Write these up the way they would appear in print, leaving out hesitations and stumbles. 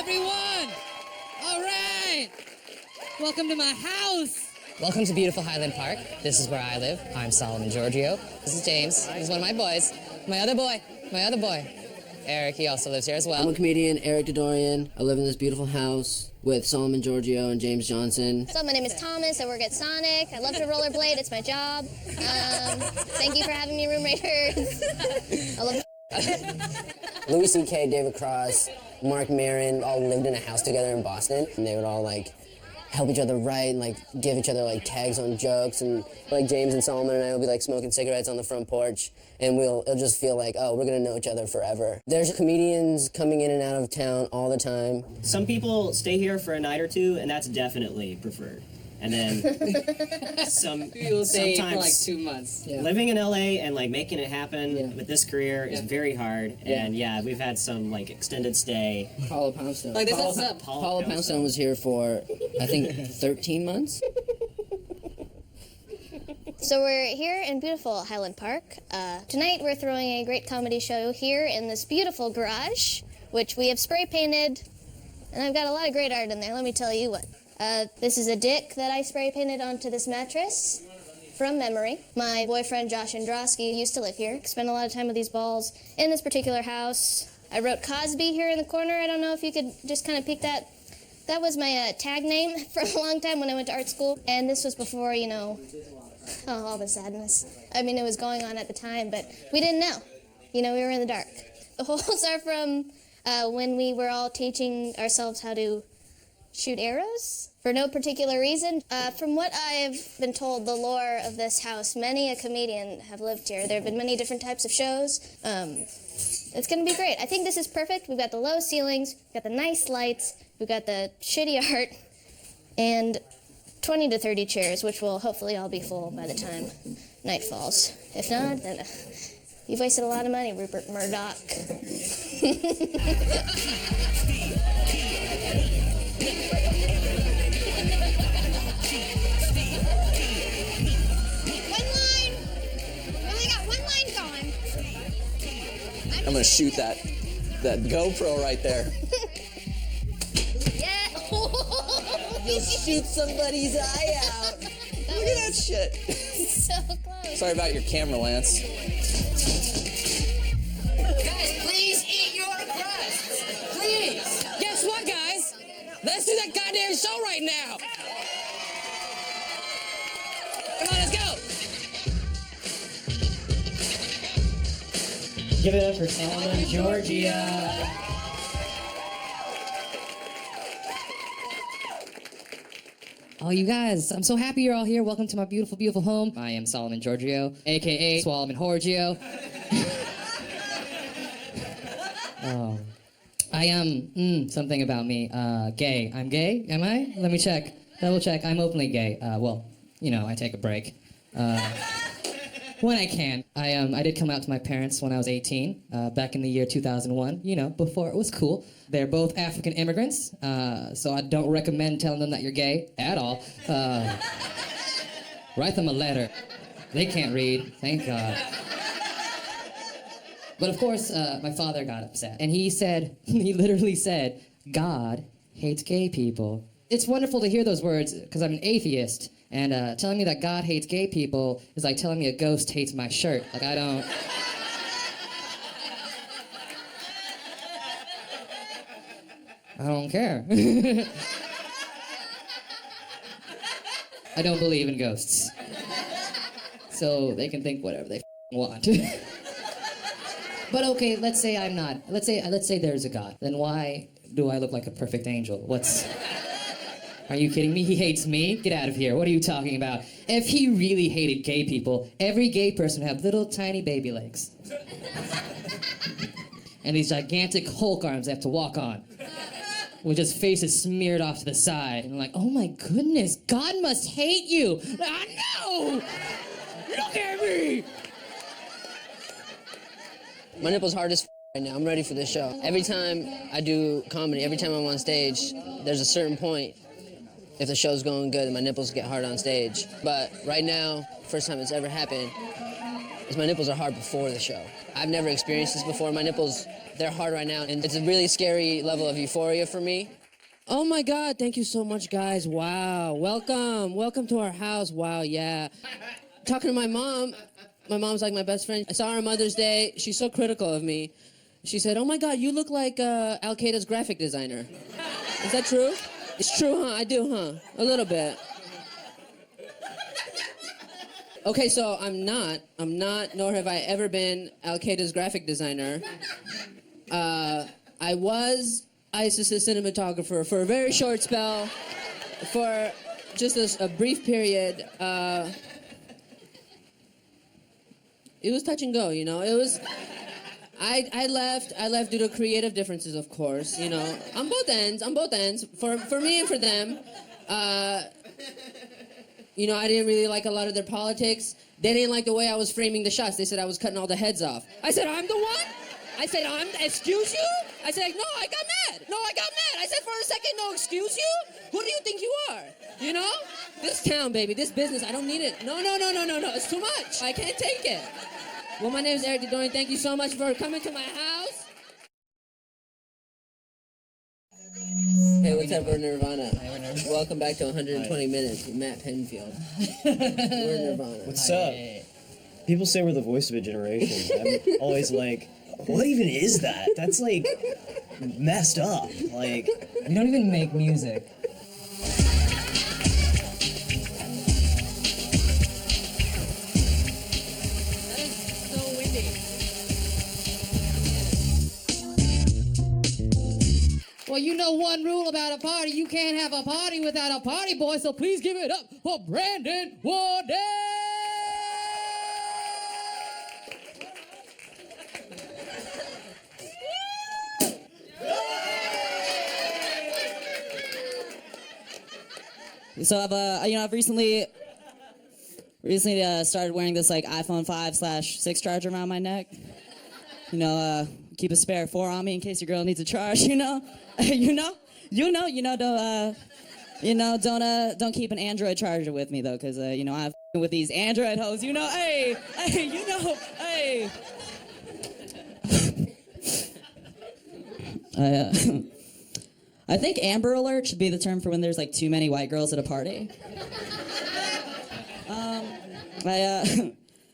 everyone! All right! Welcome to my house! Welcome to beautiful Highland Park. This is where I live. I'm Solomon Giorgio. This is James. He's one of my boys. My other boy. Eric, he also lives here as well. I'm a comedian, Eric Dodorian. I live in this beautiful house with Solomon Giorgio and James Johnson. So my name is Thomas. I work at Sonic. I love to rollerblade. It's my job. Thank you for having me, room raiders. I love Louis C.K., David Cross, Mark Maron all lived in a house together in Boston, and they would all help each other write and give each other tags on jokes, and James and Solomon and I will be smoking cigarettes on the front porch, and it'll just feel oh, we're gonna know each other forever. There's comedians coming in and out of town all the time. Some people stay here for a night or two, and that's definitely preferred. And then some people stay for 2 months. Yeah. Living in LA and making it happen with this career is very hard. Yeah. And we've had some extended stay. Paula Poundstone. Paula Poundstone was here for I think 13 months. So we're here in beautiful Highland Park. Tonight we're throwing a great comedy show here in this beautiful garage, which we have spray painted, and I've got a lot of great art in there, let me tell you what. This is a dick that I spray painted onto this mattress from memory. My boyfriend Josh Androsky used to live here. Spent a lot of time with these balls in this particular house. I wrote Cosby here in the corner. I don't know if you could just kind of peek that. That was my tag name for a long time when I went to art school. And this was before, all the sadness. I mean, it was going on at the time, but we didn't know. We were in the dark. The holes are from when we were all teaching ourselves how to shoot arrows for no particular reason. From what I've been told, the lore of this house, many a comedian have lived here. There have been many different types of shows. It's going to be great. I think this is perfect. We've got the low ceilings, we've got the nice lights, we've got the shitty art, and 20 to 30 chairs, which will hopefully all be full by the time night falls. If not, then you've wasted a lot of money, Rupert Murdoch. I'm gonna shoot that GoPro right there. Yeah. You'll shoot somebody's eye out. Look at that shit. So close. Sorry about your camera, Lance. Guys, please eat your crust. Please. Guess what, guys? Let's do that goddamn show right now. Come on, let's go. Give it up for Solomon Giorgio. Oh, you guys, I'm so happy you're all here. Welcome to my beautiful, beautiful home. I am Solomon Giorgio, a.k.a. Solomon Giorgio. Oh. I am, something about me, gay. I'm gay, am I? Let me check. Double check. I'm openly gay. I take a break. When I can. I did come out to my parents when I was 18, back in the year 2001, before it was cool. They're both African immigrants, so I don't recommend telling them that you're gay at all. Write them a letter. They can't read, thank God. But of course, my father got upset, and he literally said, God hates gay people. It's wonderful to hear those words, because I'm an atheist. And telling me that God hates gay people is like telling me a ghost hates my shirt. I don't care. I don't believe in ghosts. So they can think whatever they want. But okay, let's say I'm not. Let's say there's a God. Then why do I look like a perfect angel? Are you kidding me? He hates me? Get out of here. What are you talking about? If he really hated gay people, every gay person would have little tiny baby legs. And these gigantic Hulk arms they have to walk on. With just faces smeared off to the side. And I'm like, oh my goodness, God must hate you. No! Look at me! My nipple's hard as right now. I'm ready for this show. Every time I do comedy, every time I'm on stage, there's a certain point. If the show's going good, my nipples get hard on stage. But right now, first time it's ever happened, is my nipples are hard before the show. I've never experienced this before. My nipples, they're hard right now, and it's a really scary level of euphoria for me. Oh my God, thank you so much, guys. Wow, welcome to our house. Wow, yeah. Talking to my mom's like my best friend. I saw her on Mother's Day. She's so critical of me. She said, oh my God, you look like Al Qaeda's graphic designer. Is that true? It's true, huh? I do, huh? A little bit. Okay, so I'm not, nor have I ever been Al Qaeda's graphic designer. I was ISIS's cinematographer for a very short spell, for just a brief period. It was touch and go, you know. It was. I left due to creative differences, of course. You know, on both ends. For me and for them. You know, I didn't really like a lot of their politics. They didn't like the way I was framing the shots. They said I was cutting all the heads off. I said, I'm the one? I said, excuse you? I said, no, I got mad. I said, for a second, no, excuse you? Who do you think you are? You know? This town, baby, this business, I don't need it. No, it's too much. I can't take it. Well, my name is Eric Didorian. Thank you so much for coming to my house. Hey, what's up, we're Nirvana. Welcome back to 120 Minutes with Matt Penfield. We're Nirvana. What's up? People say we're the voice of a generation. I'm always like, what even is that? That's like messed up. Like, We don't even make music. Well, you know one rule about a party. You can't have a party without a party boy, so please give it up for Brandon Warden! So I've recently started wearing this like iPhone 5/6 charger around my neck. Keep a spare 4 on me in case your girl needs a charge. Don't keep an Android charger with me though, cause I'm with these Android hoes. Hey. I think Amber Alert should be the term for when there's like too many white girls at a party.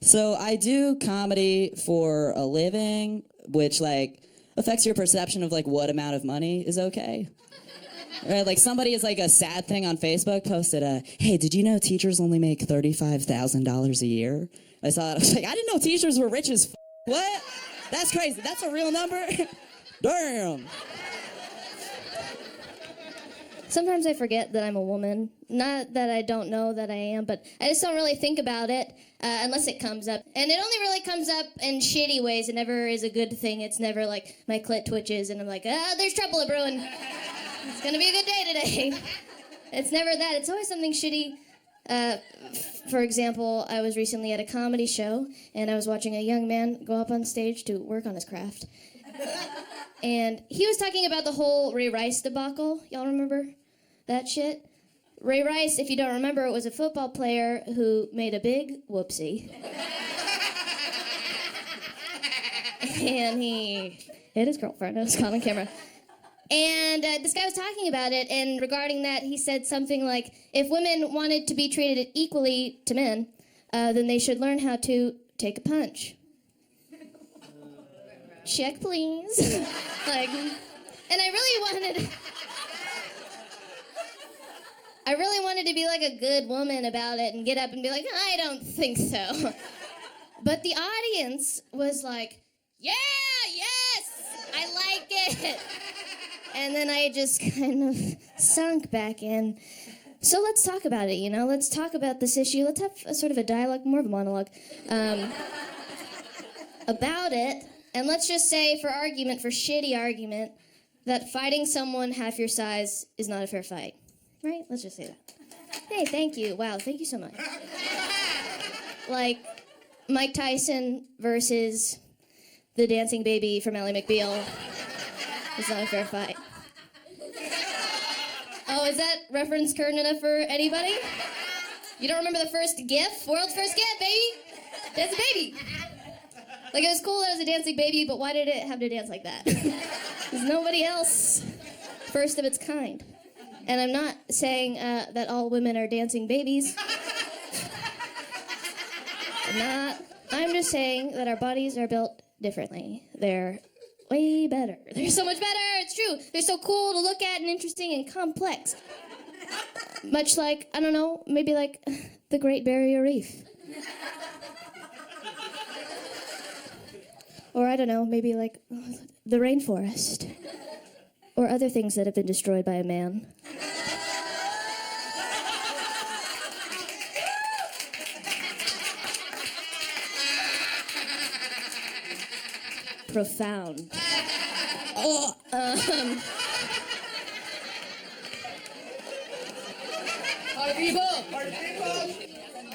So I do comedy for a living, which like affects your perception of like what amount of money is okay. Right? Like somebody is like a sad thing on Facebook posted hey, did you know teachers only make $35,000 a year? I saw it. I was like, I didn't know teachers were rich as What? That's crazy. That's a real number? Damn. Sometimes I forget that I'm a woman. Not that I don't know that I am, but I just don't really think about it unless it comes up. And it only really comes up in shitty ways. It never is a good thing. It's never like my clit twitches and I'm like, there's trouble a brewing. It's gonna be a good day today. It's never that. It's always something shitty. For example, I was recently at a comedy show and I was watching a young man go up on stage to work on his craft. And he was talking about the whole Ray Rice debacle. Y'all remember that shit? Ray Rice, if you don't remember, was a football player who made a big whoopsie. And he hit his girlfriend. It was caught on camera. And this guy was talking about it, and regarding that, he said something like, if women wanted to be treated equally to men, then they should learn how to take a punch. Check, please. And I really wanted to be like a good woman about it and get up and be like, I don't think so. But the audience was like, yeah, yes, I like it. And then I just kind of sunk back in. So let's talk about it, Let's talk about this issue. Let's have a sort of a dialogue, more of a monologue, about it. And let's just say, for shitty argument, that fighting someone half your size is not a fair fight. Right? Let's just say that. Hey, thank you. Wow, thank you so much. Like Mike Tyson versus the dancing baby from Ally McBeal. It's not a fair fight. Oh, is that reference current enough for anybody? You don't remember the first GIF? World's first GIF, baby! Dancing baby. Like, it was cool that it was a dancing baby, but why did it have to dance like that? There's nobody else first of its kind. And I'm not saying that all women are dancing babies. I'm just saying that our bodies are built differently. They're way better. They're so much better. It's true. They're so cool to look at and interesting and complex. Much like, I don't know, maybe like the Great Barrier Reef. Or I don't know, maybe like the rainforest. Or other things that have been destroyed by a man. Profound. Party people!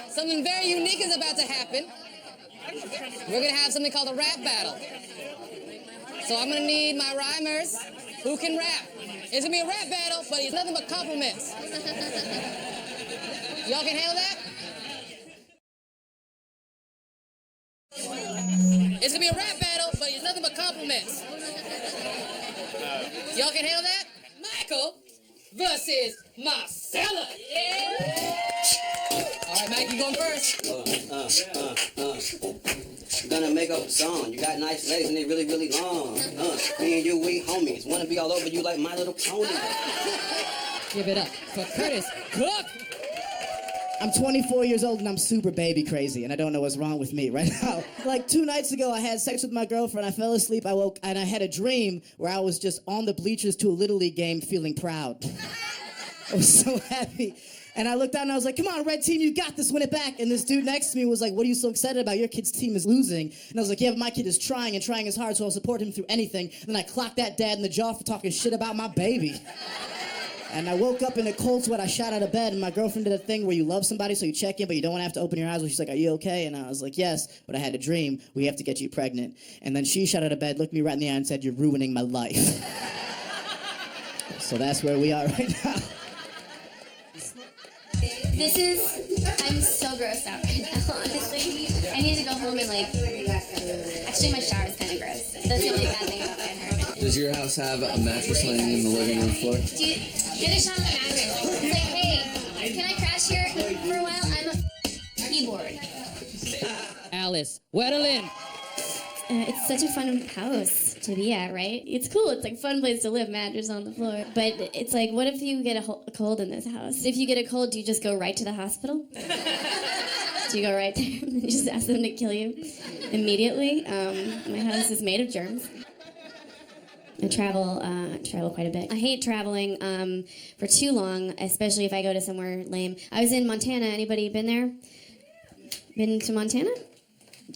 Something very unique is about to happen. We're gonna have something called a rap battle. So I'm gonna need my rhymers who can rap. It's gonna be a rap battle, but it's nothing but compliments. Y'all can handle that? It's gonna be a rap battle, but it's nothing but compliments. Y'all can handle that? Michael versus Marcella. Yeah! All right, Mike, you going first. Gonna make up a song. You got nice legs and they really, really long. Me and you, we homies. Wanna be all over you like My Little Pony. Give it up for Curtis Cook. I'm 24 years old and I'm super baby crazy and I don't know what's wrong with me right now. Like 2 nights ago, I had sex with my girlfriend. I fell asleep. I woke and I had a dream where I was just on the bleachers to a Little League game feeling proud. I was so happy. And I looked out and I was like, come on, red team, you got this, win it back. And this dude next to me was like, what are you so excited about? Your kid's team is losing. And I was like, yeah, but my kid is trying and trying as hard, so I'll support him through anything. And then I clocked that dad in the jaw for talking shit about my baby. And I woke up in a cold sweat. I shot out of bed, and my girlfriend did a thing where you love somebody, so you check in, but you don't want to have to open your eyes. She's like, are you okay? And I was like, yes, but I had a dream. We have to get you pregnant. And then she shot out of bed, looked me right in the eye, and said, you're ruining my life. So that's where we are right now. I'm so grossed out right now, honestly. I need to go home and actually my shower is kind of gross. That's the only bad thing about my apartment. Does your house have a mattress laying in the living room floor? Dude, get a shot of the mattress. It's like, hey, can I crash here for a while? I'm a keyboard. Alice Wetterlin. It's such a fun house to be at, right? It's cool. It's like a fun place to live, mattress on the floor. But it's like, what if you get a cold in this house? If you get a cold, do you just go right to the hospital? Do you go right there and just ask them to kill you immediately? My house is made of germs. I travel quite a bit. I hate traveling for too long, especially if I go to somewhere lame. I was in Montana. Anybody been there? Been to Montana?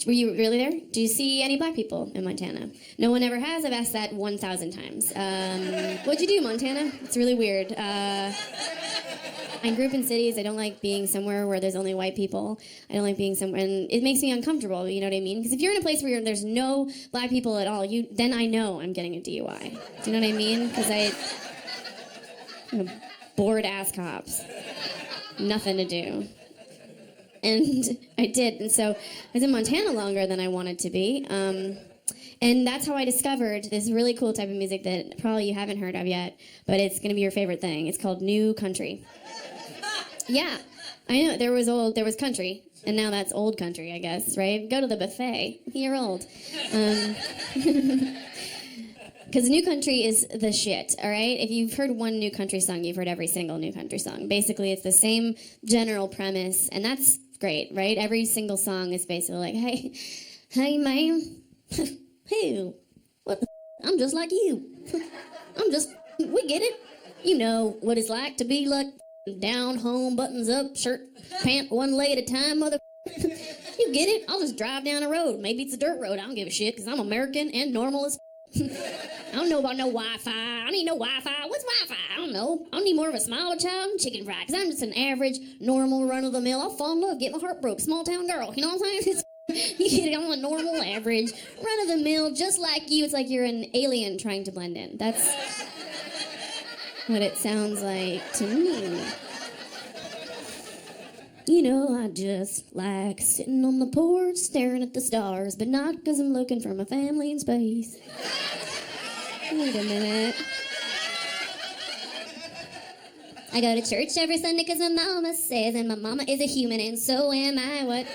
Were you really there? Do you see any black people in Montana? No one ever has. I've asked that 1,000 times. What'd you do, Montana? It's really weird. I grew up in cities. I don't like being somewhere where there's only white people. I don't like being somewhere, and it makes me uncomfortable, you know what I mean? Because if you're in a place where there's no black people at all, then I know I'm getting a DUI. Do you know what I mean? Because bored ass cops. Nothing to do. And I did, and so I was in Montana longer than I wanted to be. And that's how I discovered this really cool type of music that probably you haven't heard of yet, but it's gonna be your favorite thing. It's called new country. Yeah, I know, there was country, and now that's old country, I guess, right? Go to the buffet, you're old. Because new country is the shit, all right? If you've heard one new country song, you've heard every single new country song. Basically, it's the same general premise, and that's great, right? Every single song is basically like, hey, man, hey, what the I'm just like you. We get it. You know what it's like to be like down home, buttons up, shirt, pant, one leg at a time, mother. You get it? I'll just drive down the road. Maybe it's a dirt road. I don't give a shit, because I'm American and normal as I don't know about no Wi-Fi. I need no Wi-Fi. What's Wi-Fi? I don't know. I need more of a smile child and chicken fry, because I'm just an average, normal, run-of-the-mill. I'll fall in love, get my heart broke, small-town girl. You know what I'm saying? You get it? I'm a normal, average, run-of-the-mill, just like you. It's like you're an alien trying to blend in. That's what it sounds like to me. You know, I just like sitting on the porch staring at the stars, but not because I'm looking for my family in space. Wait a minute. I go to church every Sunday because my mama says, and my mama is a human, and so am I. What?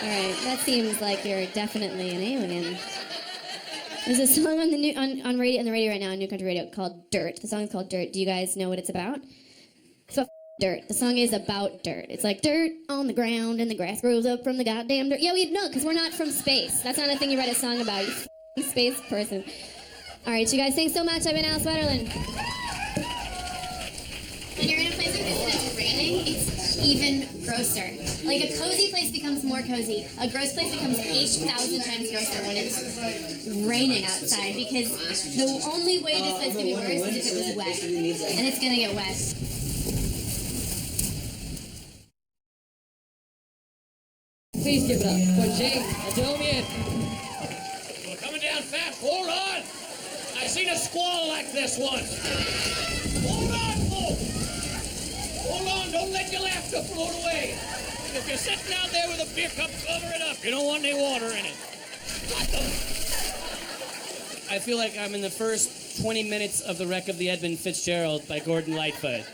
All right, that seems like you're definitely an alien. There's a song on the on radio right now on New Country Radio called "Dirt." The song is called "Dirt." Do you guys know what it's about? It's about dirt. The song is about dirt. It's like dirt on the ground, and the grass grows up from the goddamn dirt. Yeah, we know, because we're not from space. That's not a thing you write a song about. You space person. All right, you guys, thanks so much. I've been Alice Wetterland. When you're in a place like this and it's raining, it's even grosser. Like a cozy place becomes more cozy. A gross place becomes 8,000 times grosser when it's raining outside, because the only way this place could be worse is if it was wet. And it's gonna get wet. Please give it up for James Adomian. We're coming down fast. Hold on. I've seen a squall like this once. Hold on, folks. Hold on. Don't let your laughter float away. If you're sitting out there with a beer cup, cover it up. You don't want any water in it. I feel like I'm in the first 20 minutes of The Wreck of the Edmund Fitzgerald by Gordon Lightfoot.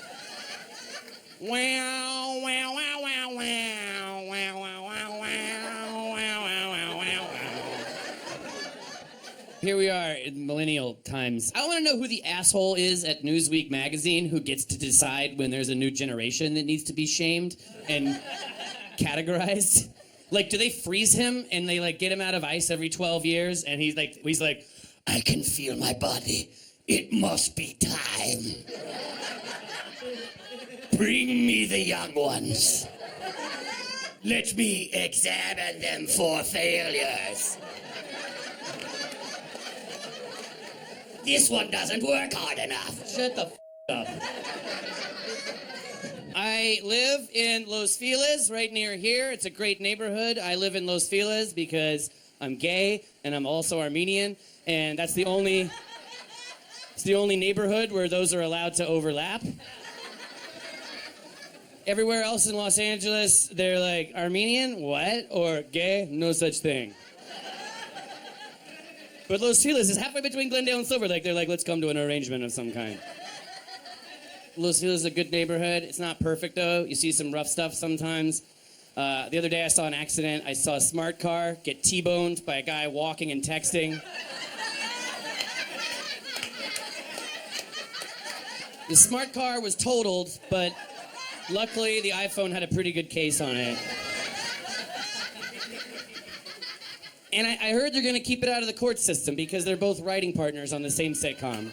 Wow, wow, wow, wow, wow, wow, wow, wow, wow, wow, wow, wow, wow. Here we are in millennial times. I want to know who the asshole is at Newsweek magazine who gets to decide when there's a new generation that needs to be shamed and categorized. Like, do they freeze him and they like get him out of ice every 12 years? And he's like, I can feel my body. It must be time. Bring me the young ones. Let me examine them for failures. This one doesn't work hard enough. Shut the up. I live in Los Feliz, right near here. It's a great neighborhood. I live in Los Feliz because I'm gay and I'm also Armenian, and it's the only neighborhood where those are allowed to overlap. Everywhere else in Los Angeles, they're like, Armenian? What? Or gay? No such thing. But Los Feliz is halfway between Glendale and Silver Lake. They're like, let's come to an arrangement of some kind. Los Feliz is a good neighborhood. It's not perfect, though. You see some rough stuff sometimes. The other day, I saw an accident. I saw a smart car get T-boned by a guy walking and texting. The smart car was totaled, but luckily, the iPhone had a pretty good case on it. And I heard they're going to keep it out of the court system because they're both writing partners on the same sitcom.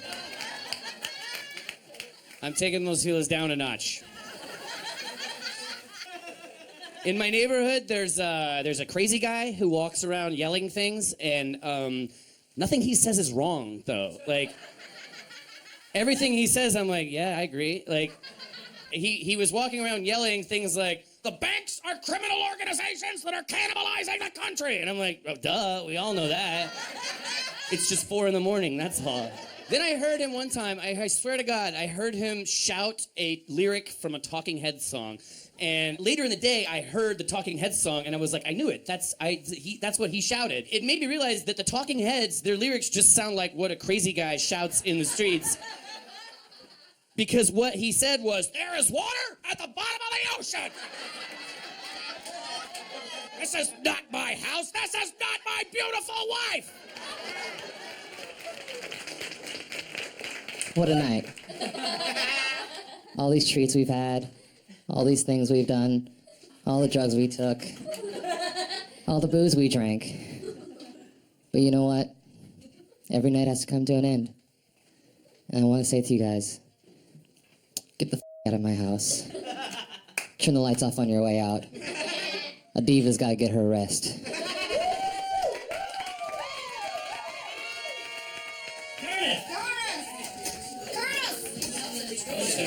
I'm taking Los Feliz down a notch. In my neighborhood, there's a crazy guy who walks around yelling things, and nothing he says is wrong, though. Like, everything he says, I'm like, yeah, I agree. Like, he was walking around yelling things like, the banks are criminal organizations that are cannibalizing the country. And I'm like, oh, duh, we all know that. It's just 4 a.m, that's all. Then I heard him one time, I swear to God, I heard him shout a lyric from a Talking Heads song. And later in the day, I heard the Talking Heads song, and I was like, I knew it. That's what he shouted. It made me realize that the Talking Heads, their lyrics just sound like what a crazy guy shouts in the streets. Because what he said was, there is water at the bottom of the ocean. This is not my house. This is not my beautiful wife. What a night. All these treats we've had, all these things we've done, all the drugs we took, all the booze we drank. But you know what? Every night has to come to an end. And I want to say to you guys, get the out of my house. Turn the lights off on your way out. A diva's got to get her rest.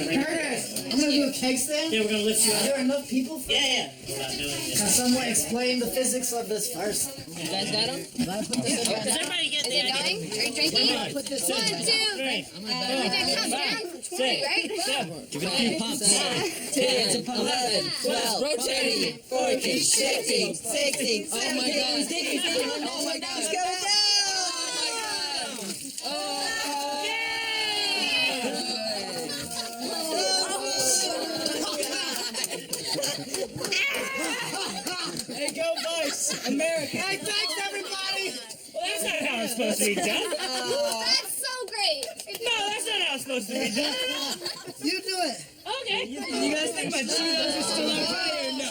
Curtis, I'm gonna do a keg stand? Yeah, we're gonna lift you Are up. there enough people for Yeah. We're not doing it. Can someone explain the physics of this first? You guys got him? Does everybody get Is the it idea? going? Are you drinking? Come on. 1, 2, Three. we did count down from 20, right? Give it a few pumps. 10, 11, 12, rotating, 14, 15, 16, oh my god. Oh my god. It's going down! Hey, go Bucks! America! Hey, thanks everybody! Well, that's not how it's supposed to be done. That's so great. No, that's not how it's supposed to be done. You do it. Okay. You guys think my Cheetos are still on fire? No.